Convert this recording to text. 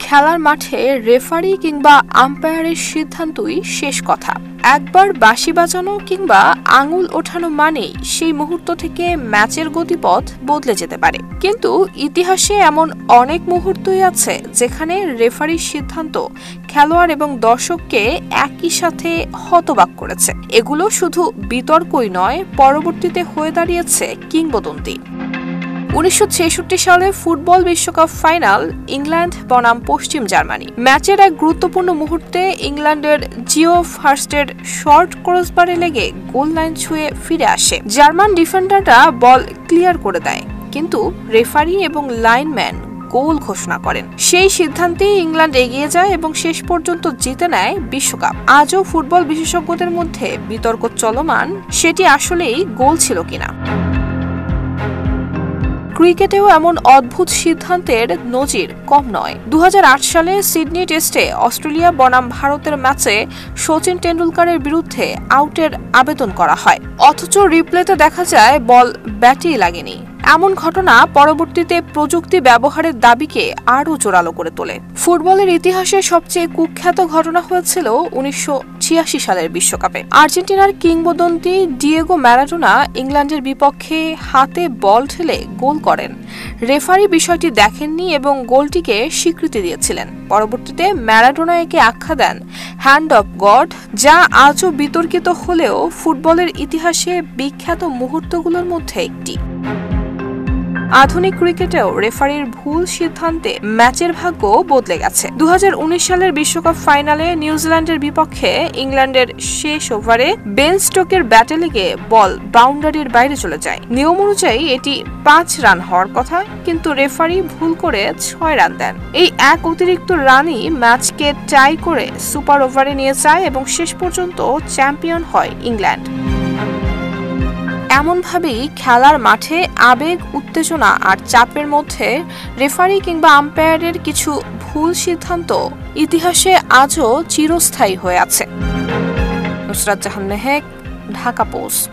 খেলার মাঠে রেফারি কিংবা আম্পায়ারের সিদ্ধান্তই শেষ কথা। একবার বাঁশি বাজানো কিংবা আঙুল ওঠানো মানেই সেই মুহূর্ত থেকে ম্যাচের গতিপথ বদলে যেতে পারে। কিন্তু ইতিহাসে এমন অনেক মুহূর্তই আছে যেখানে রেফারির সিদ্ধান্ত খেলোয়াড় এবং দর্শককে একই সাথে হতবাক করেছে। এগুলো শুধু বিতর্কই নয়, পরবর্তীতে হয়ে দাঁড়িয়েছে কিংবদন্তি। 1966 সালে ফুটবল বিশ্বকাপ ফাইনাল, ইংল্যান্ড বনাম পশ্চিম জার্মানি। ম্যাচের এক গুরুত্বপূর্ণ মুহূর্তে ইংল্যান্ডের জিও ফার্স্টের শর্ট ক্রসবারে লেগে গোল লাইন ছুঁয়ে ফিরে আসে। জার্মান ডিফেন্ডাররা বল ক্লিয়ার করে দেয়, কিন্তু রেফারি এবং লাইনম্যান গোল ঘোষণা করেন। সেই সিদ্ধান্তেই ইংল্যান্ড এগিয়ে যায় এবং শেষ পর্যন্ত জিতে নেয় বিশ্বকাপ। আজও ফুটবল বিশেষজ্ঞদের মধ্যে বিতর্ক চলমান, সেটি আসলেই গোল ছিল কিনা। ক্রিকেটেও এমন অদ্ভুত সিদ্ধান্তের নজির কম নয়। 2008 সালে সিডনি টেস্টে অস্ট্রেলিয়া বনাম ভারতের ম্যাচে সচিন টেন্ডুলকারের বিরুদ্ধে আউটের আবেদন করা হয়, অথচ রিপ্লেতে দেখা যায় বল ব্যাটেই লাগেনি। এমন ঘটনা পরবর্তীতে প্রযুক্তি ব্যবহারের দাবিকে আরও জোরালো করে তোলে। ফুটবলের ইতিহাসে সবচেয়ে কুখ্যাত ঘটনা হয়েছিল 1986 সালের বিশ্বকাপে। আর্জেন্টিনার কিংবদন্তি ডিয়েগো ম্যারাডোনা ইংল্যান্ডের বিপক্ষে হাতে বল ঠেলে গোল করেন। রেফারি বিষয়টি দেখেননি এবং গোলটিকে স্বীকৃতি দিয়েছিলেন। পরবর্তীতে ম্যারাডোনা একে আখ্যা দেন হ্যান্ড অফ গড, যা আজও বিতর্কিত হলেও ফুটবলের ইতিহাসে বিখ্যাত মুহূর্তগুলোর মধ্যে একটি। আধুনিক ক্রিকেটেও রেফারির ভুল সিদ্ধান্তে ম্যাচের ভাগ্য বদলে গেছে। 2019 সালের বিশ্বকাপ ফাইনালে নিউজিল্যান্ডের বিপক্ষে ইংল্যান্ডের শেষ ওভারে বেন স্টোকের ব্যাটে লেগে বল বাউন্ডারির বাইরে চলে যায়। নিয়ম অনুযায়ী এটি 5 রান হওয়ার কথা, কিন্তু রেফারি ভুল করে 6 রান দেন। এই এক অতিরিক্ত রানই ম্যাচকে টাই করে সুপার ওভারে নিয়ে যায় এবং শেষ পর্যন্ত চ্যাম্পিয়ন হয় ইংল্যান্ড। এমনভাবেই খেলার মাঠে আবেগ, উত্তেজনা আর চাপের মধ্যে রেফারি কিংবা আম্পায়ারের কিছু ভুল সিদ্ধান্ত ইতিহাসে আজও চিরস্থায়ী হয়ে আছে। নুসরাত জাহান মেহেক, ঢাকা পোস্ট।